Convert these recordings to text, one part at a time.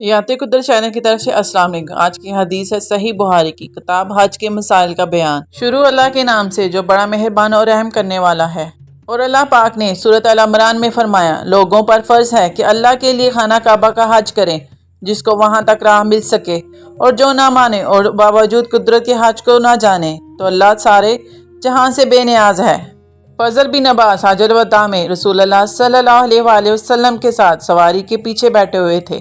یاتِ قدر چینل کی طرف سے السلام علیکم۔ آج کی حدیث ہے صحیح بخاری کی کتاب حج کے مسائل کا بیان۔ شروع اللہ کے نام سے جو بڑا مہربان اور رحم کرنے والا ہے۔ اور اللہ پاک نے سورۃ ال عمران میں فرمایا، لوگوں پر فرض ہے کہ اللہ کے لیے خانہ کعبہ کا حج کریں جس کو وہاں تک راہ مل سکے، اور جو نہ مانے اور باوجود قدرت کے حج کو نہ جانے تو اللہ سارے جہاں سے بے نیاز ہے۔ فضل بن عباس حجۃ الوداع میں رسول اللہ صلی اللہ علیہ وآلہ وسلم کے ساتھ سواری کے پیچھے بیٹھے ہوئے تھے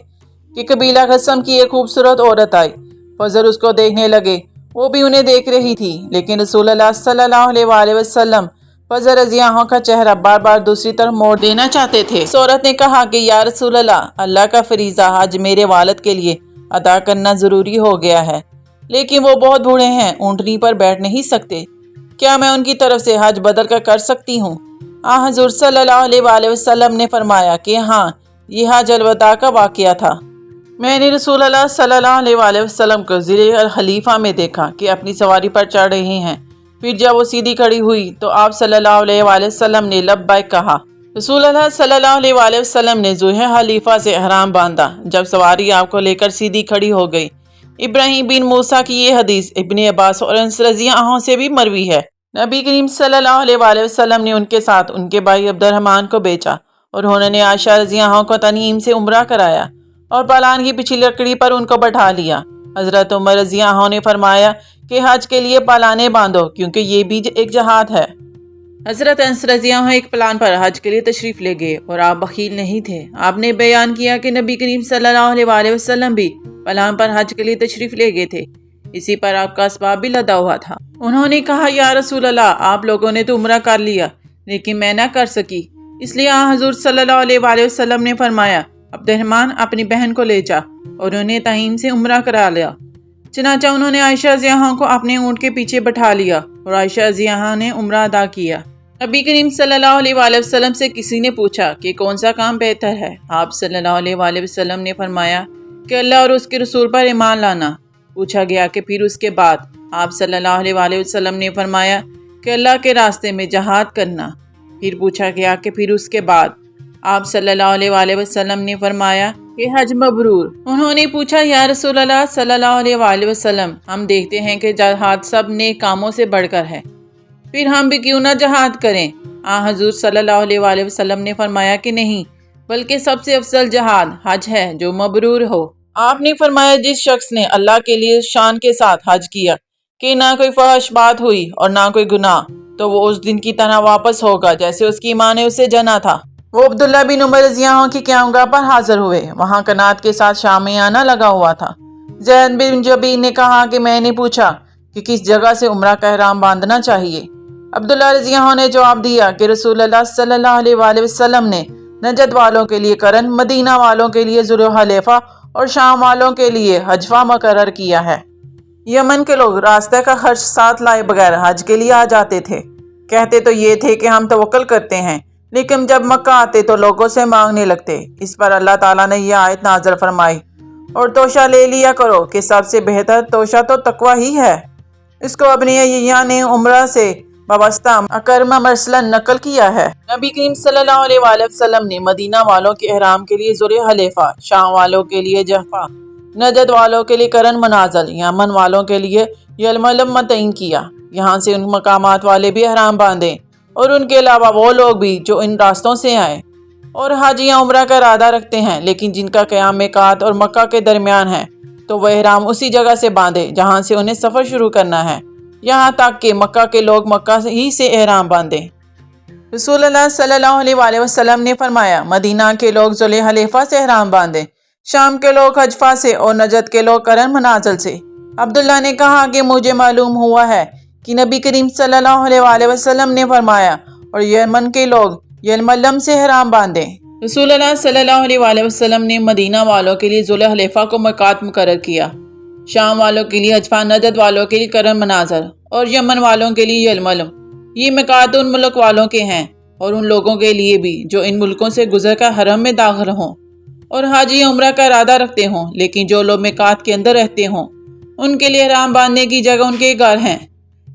کہ قبیلہ غسم کی ایک خوبصورت عورت آئی۔ فضل اس کو دیکھنے لگے، وہ بھی انہیں دیکھ رہی تھی، لیکن رسول اللہ صلی اللہ علیہ وآلہ وسلم فضل رضی اللہ عنہ کا چہرہ بار بار دوسری طرف موڑ دینا چاہتے تھے۔ اس عورت نے کہا کہ یا رسول اللہ کا فریضہ حج میرے والد کے لیے ادا کرنا ضروری ہو گیا ہے، لیکن وہ بہت بوڑھے ہیں، اونٹنی پر بیٹھ نہیں سکتے، کیا میں ان کی طرف سے حج بدل کر سکتی ہوں؟ حضور صلی اللہ علیہ وآلہ وسلم نے فرمایا کہ ہاں، یہ حج الوداع کا واقعہ تھا۔ میں نے رسول اللہ صلی اللہ علیہ وآلہ وسلم کو ذی الخلیفہ میں دیکھا کہ اپنی سواری پر چڑھ رہے ہیں۔ پھر جب وہ سیدھی کھڑی ہوئی تو آپ صلی اللہ علیہ وآلہ وسلم نے لبیک کہا۔ رسول اللہ صلی اللہ علیہ وآلہ وسلم نے ذو الخلیفہ سے احرام باندھا۔ جب سواری آپ کو لے کر سیدھی کھڑی ہو گئی۔ ابراہیم بن موسیٰ کی یہ حدیث ابن عباس اور انس رضی اللہ عنہ سے بھی مروی ہے۔ نبی کریم صلی اللہ علیہ وآلہ وسلم نے ان کے ساتھ ان کے بھائی عبد الرحمن کو بیچا، اور انہوں نے عائشہ رضی اللہ عنہ کو تنعیم سے عمرہ کرایا اور پالان کی پچھلی لکڑی پر ان کو بٹھا لیا۔ حضرت عمر رضی اللہ عنہ نے فرمایا کہ حج کے لیے پالانے باندھو، کیونکہ یہ بھی ایک جہاد ہے۔ حضرت انس رضی اللہ عنہ ایک پلان پر حج کے لیے تشریف لے گئے اور آپ بخیل نہیں تھے۔ آپ نے بیان کیا کہ نبی کریم صلی اللہ علیہ وآلہ وسلم بھی پلان پر حج کے لیے تشریف لے گئے تھے، اسی پر آپ کا اسباب بھی لدا ہوا تھا۔ انہوں نے کہا یا رسول اللہ، آپ لوگوں نے تو عمرہ کر لیا لیکن میں نہ کر سکی، اس لیے حضور صلی اللہ علیہ وآلہ وسلم نے فرمایا عبد الرحمن اپنی بہن کو لے جا، اور انہیں تنعیم سے عمرہ کرا لیا۔ چنانچہ انہوں نے عائشہ رضی اللہ عنہ کو اپنے اونٹ کے پیچھے بٹھا لیا اور عائشہ رضی اللہ عنہ نے عمرہ ادا کیا۔ نبی کریم صلی اللہ علیہ وآلہ وسلم سے کسی نے پوچھا کہ کون سا کام بہتر ہے؟ آپ صلی اللہ علیہ وآلہ وسلم نے فرمایا کہ اللہ اور اس کے رسول پر ایمان لانا۔ پوچھا گیا کہ پھر اس کے بعد؟ آپ صلی اللہ علیہ وآلہ وسلم نے فرمایا کہ اللہ کے راستے میں جہاد کرنا۔ پھر پوچھا گیا کہ پھر اس کے بعد؟ آپ صلی اللہ علیہ وآلہ وسلم نے فرمایا کہ حج مبرور۔ انہوں نے پوچھا یا رسول اللہ صلی اللہ علیہ وآلہ وسلم، ہم دیکھتے ہیں کہ جہاد سب نیک کاموں سے بڑھ کر ہے، پھر ہم بھی کیوں نہ جہاد کریں؟ حضور صلی اللہ علیہ وآلہ وسلم نے فرمایا کہ نہیں، بلکہ سب سے افضل جہاد حج ہے جو مبرور ہو۔ آپ نے فرمایا جس شخص نے اللہ کے لیے شان کے ساتھ حج کیا کہ نہ کوئی فحش بات ہوئی اور نہ کوئی گناہ، تو وہ اس دن کی طرح واپس ہوگا جیسے اس کی ماں نے اسے جنا تھا۔ وہ عبداللہ بن عمر رضی اللہ عنہ کی قیامگاہ پر حاضر ہوئے، وہاں کنات کے ساتھ شامیانہ لگا ہوا تھا۔ زید بن جبیر نے کہا کہ میں نے پوچھا کہ کس جگہ سے عمرہ کا احرام باندھنا چاہیے؟ عبداللہ رضی اللہ عنہ نے جواب دیا کہ رسول اللہ صلی اللہ علیہ وآلہ وسلم نے نجد والوں کے لیے قرن، مدینہ والوں کے لیے ذو الخلیفہ اور شام والوں کے لیے حجفہ مقرر کیا ہے۔ یمن کے لوگ راستے کا خرچ ساتھ لائے بغیر حج کے لیے آ جاتے تھے، کہتے تو یہ تھے کہ ہم توکل کرتے ہیں، لیکن جب مکہ آتے تو لوگوں سے مانگنے لگتے۔ اس پر اللہ تعالیٰ نے یہ آیت نازل فرمائی، اور توشہ لے لیا کرو کہ سب سے بہتر توشہ تو تقوی ہی ہے۔ اس کو اپنی یعنی عمرہ سے وابستہ اکرمہ مرسلن نقل کیا ہے۔ نبی کریم صلی اللہ علیہ وآلہ وسلم نے مدینہ والوں کے احرام کے لیے ذو الخلیفہ، شام والوں کے لیے جحفہ، نجد والوں کے لیے قرن منازل، یمن والوں کے لیے یلملم متعین کیا۔ یہاں سے ان مقامات والے بھی احرام باندھیں، اور ان کے علاوہ وہ لوگ بھی جو ان راستوں سے آئیں اور حج یا عمرہ کا ارادہ رکھتے ہیں لیکن جن کا قیام میقات اور مکہ کے درمیان ہے، تو وہ احرام اسی جگہ سے باندھے جہاں سے انہیں سفر شروع کرنا ہے، یہاں تک کہ مکہ کے لوگ مکہ ہی سے احرام باندھیں۔ رسول اللہ صلی اللہ علیہ وآلہ وسلم نے فرمایا مدینہ کے لوگ ذو الخلیفہ سے احرام باندھیں، شام کے لوگ حجفہ سے اور نجد کے لوگ قرن منازل سے۔ عبداللہ نے کہا کہ مجھے معلوم ہوا ہے کہ نبی کریم صلی اللہ علیہ وآلہ وسلم نے فرمایا اور یمن کے لوگ یلملم سے احرام باندھیں۔ رسول اللہ صلی اللہ علیہ وآلہ وسلم نے مدینہ والوں کے لیے ذو الخلیفہ کو میقات مقرر کیا، شام والوں کے لیے حجفہ، نجد والوں کے لیے قرن منازل اور یمن والوں کے لیے یلملم۔ یہ میقات ان ملک والوں کے ہیں اور ان لوگوں کے لیے بھی جو ان ملکوں سے گزر کر حرم میں داخل ہوں اور حج یا عمرہ کا ارادہ رکھتے ہوں، لیکن جو لوگ میقات کے اندر رہتے ہوں ان کے لیے احرام باندھنے کی جگہ ان کے گھر ہیں،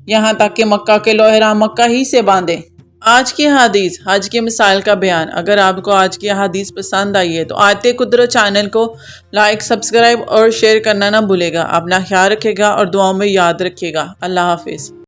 یہاں تک کہ مکہ کے لوگ احرام مکہ ہی سے باندھیں۔ آج کی حدیث حج کے مسائل کا بیان۔ اگر آپ کو آج کی حدیث پسند آئی ہے تو آیت قدرت چینل کو لائک، سبسکرائب اور شیئر کرنا نہ بھولے گا۔ اپنا خیال رکھے گا اور دعاؤں میں یاد رکھے گا۔ اللہ حافظ۔